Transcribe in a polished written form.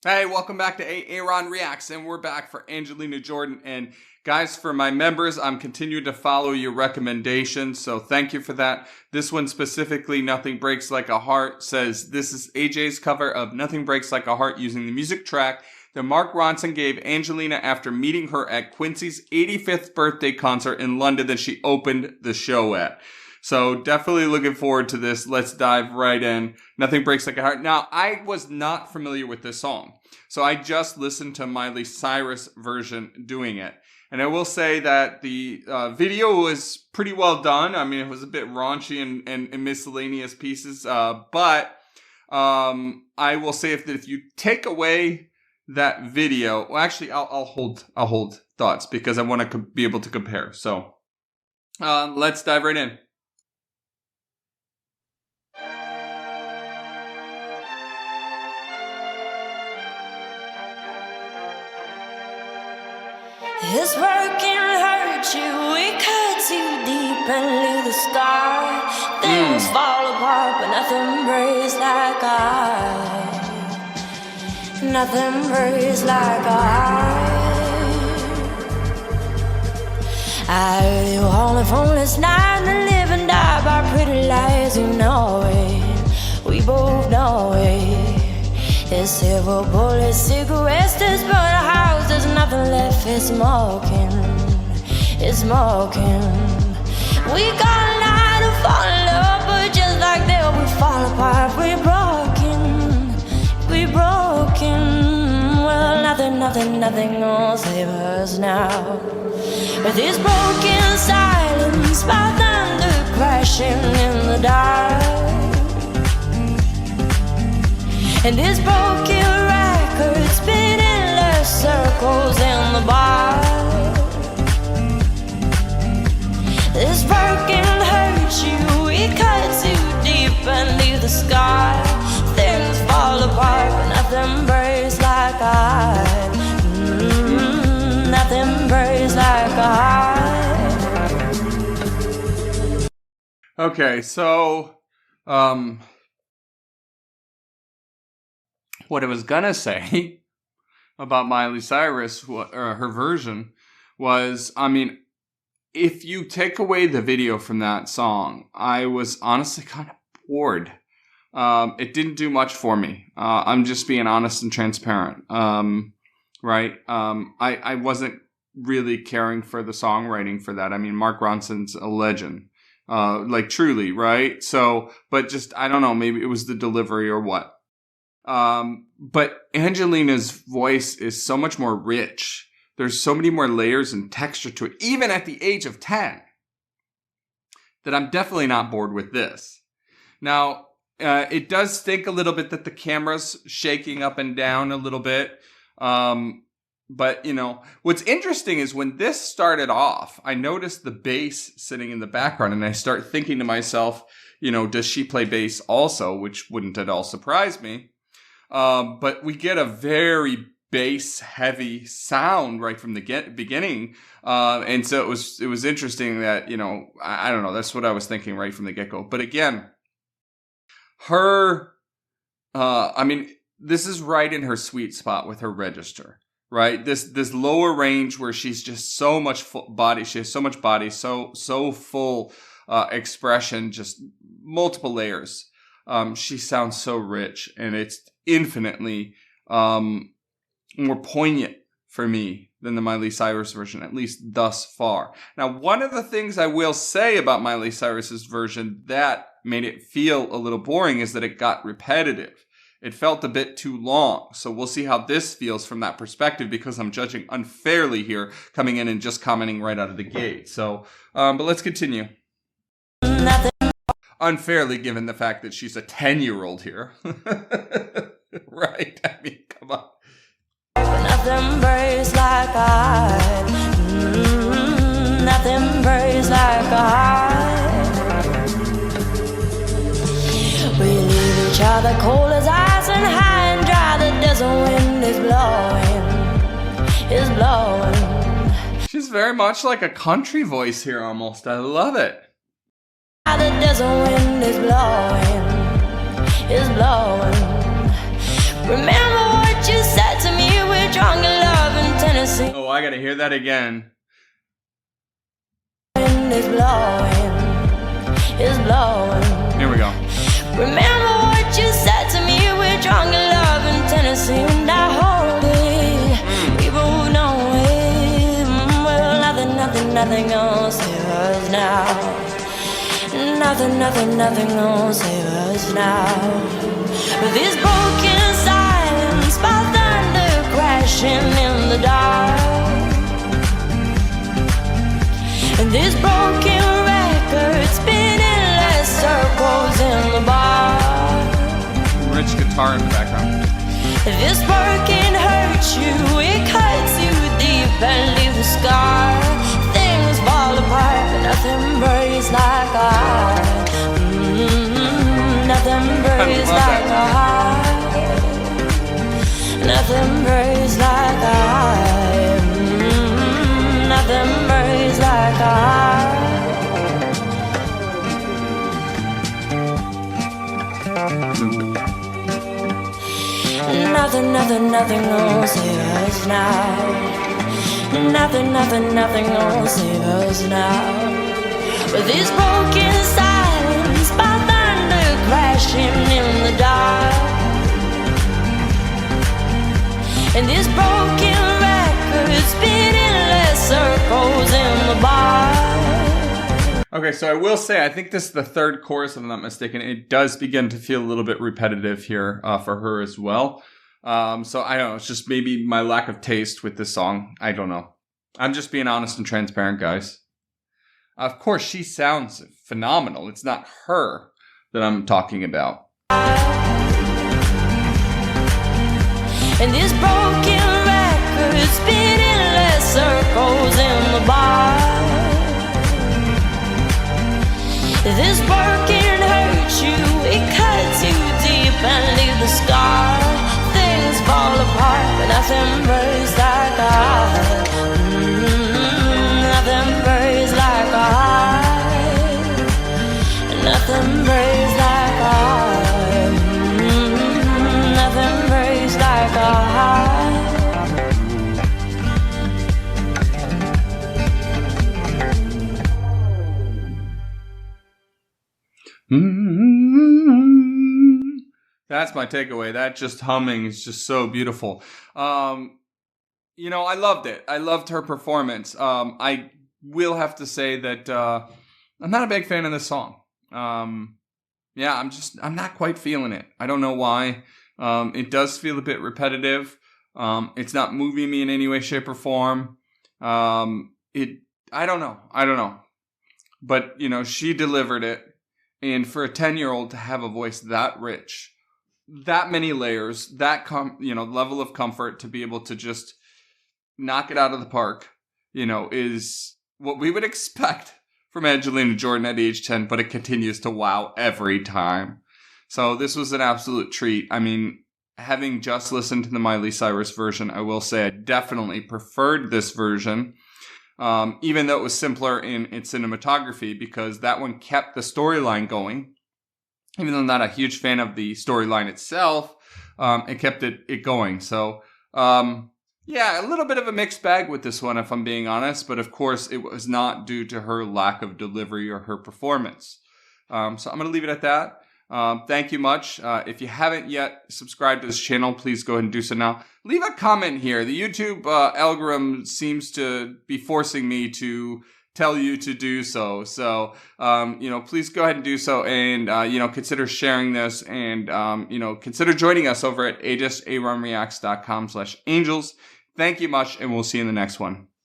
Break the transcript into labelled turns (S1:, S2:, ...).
S1: Hey, welcome back to A-Aron Reacts, and we're back for Angelina Jordan. And guys, for my members, I'm continuing to follow your recommendations, so thank you for that. This one specifically, Nothing Breaks Like a Heart, says this is AJ's cover of Nothing Breaks Like a Heart using the music track that Mark Ronson gave Angelina after meeting her at Quincy's 85th birthday concert in London that she opened the show at. So definitely looking forward to this. Let's dive right in. Nothing Breaks Like a Heart. Now, I was not familiar with this song, so I just listened to Miley Cyrus' version doing it. And I will say that the video was pretty well done. I mean, it was a bit raunchy and miscellaneous pieces, but I will say if you take away that video, well, actually, I'll hold thoughts because I want to be able to compare. So let's dive right in.
S2: This work can hurt you, we cut too deep and leave the scar. Things fall apart, but nothing breaks like a heart. Nothing breaks like a heart. I heard you on the phone last night and live and die by pretty lies, you know it. We both know it. There's several bullets, cigarettes, there's burnt a house, there's nothing left, it's smoking, it's smoking. We got a night to fall in love, but just like that we fall apart, we're broken. Well, nothing gonna save us now. With this broken silence, by thunder crashing in the dark. And this broken record spinning less circles in the bar. This broken hurt you, it cut too deep and leave the scar. Things fall apart, but nothing breaks like a heart. Nothing breaks like a heart.
S1: Okay, so what I was gonna say about Miley Cyrus, or her version, was, I mean, if you take away the video from that song, I was honestly kind of bored. It didn't do much for me. I'm just being honest and transparent. Right? I wasn't really caring for the songwriting for that. I mean, Mark Ronson's a legend. Like truly, right? So, but just, I don't know, maybe it was the delivery or what. But Angelina's voice is so much more rich. There's so many more layers and texture to it, even at the age of 10, that I'm definitely not bored with this. Now, it does stink a little bit that the camera's shaking up and down a little bit. But, you know, what's interesting is when this started off, I noticed the bass sitting in the background, and I start thinking to myself, you know, does she play bass also? Which wouldn't at all surprise me. But we get a very bass-heavy sound right from the beginning, and so it was interesting that, you know, I don't know, that's what I was thinking right from the get-go. But again, I mean, this is right in her sweet spot with her register, right? This lower range where she's just so much body, she has so much body, so full expression, just multiple layers. She sounds so rich, and it's infinitely more poignant for me than the Miley Cyrus version, at least thus far. Now, one of the things I will say about Miley Cyrus's version that made it feel a little boring is that it got repetitive. It felt a bit too long. So we'll see how this feels from that perspective, because I'm judging unfairly here, coming in and just commenting right out of the gate. So, but let's continue. Unfairly, given the fact that she's a 10-year-old here. Right? I mean, come on.
S2: Nothing breaks like a heart. Nothing breaks like a heart. We leave each other cold as ice and high and dry. The desert wind is blowing.
S1: She's very much like a country voice here almost. I love it.
S2: The desert wind is blowing. Remember what you said.
S1: hear that again.
S2: Is blowing, is blowing.
S1: Here we go.
S2: Remember what you said to me? We're drunk in love in Tennessee, and I hold it. We both know it. Well, nothing gonna save us now. Nothing gonna save us now. With this broken silence, by thunder crashing in the dark. And this broken record spinning less circles in the bar.
S1: Rich guitar in the background.
S2: This broken hurts you, it cuts you deep and leaves a scar. Things fall apart, but nothing breaks like a heart. Nothing breaks like a heart. Nothing breaks like a heart. Nothing breaks like a heart. Nothing gonna save us now. Nothing gonna save us now. With this broken silence, by thunder crashing in the dark. And this broken record spinning less circles in the bar.
S1: Okay, so I will say, I think this is the third chorus, if I'm not mistaken. It does begin to feel a little bit repetitive here for her as well. So I don't know, it's just maybe my lack of taste with this song. I don't know. I'm just being honest and transparent, guys. Of course, she sounds phenomenal. It's not her that I'm talking about.
S2: And this broken record spinning less circles in the bar. This broken hurts you, it cuts you deep and leaves the scar. Things fall apart, but nothing breaks like a heart. Nothing breaks like a heart. Nothing breaks like a heart. Nothing breaks like a heart.
S1: That's my takeaway. That just humming is just so beautiful. You know, I loved it. I loved her performance. I will have to say that I'm not a big fan of this song. Yeah, I'm not quite feeling it. I don't know why. It does feel a bit repetitive. It's not moving me in any way, shape, or form. I don't know. But, you know, she delivered it. And for a 10-year-old to have a voice that rich, that many layers, that level of comfort to be able to just knock it out of the park, you know, is what we would expect from Angelina Jordan at age 10, but it continues to wow every time. So this was an absolute treat. I mean, having just listened to the Miley Cyrus version, I will say I definitely preferred this version. Even though it was simpler in its cinematography, because that one kept the storyline going. Even though I'm not a huge fan of the storyline itself, it kept it going. So, yeah, a little bit of a mixed bag with this one, if I'm being honest. But of course, it was not due to her lack of delivery or her performance. So I'm going to leave it at that. Thank you much. If you haven't yet subscribed to this channel, please go ahead and do so now. Leave a comment here. The YouTube algorithm seems to be forcing me to tell you to do so. So, you know, please go ahead and do so, and, you know, consider sharing this, and, you know, consider joining us over at A-Aronreacts.com/angels. Thank you much, and we'll see you in the next one.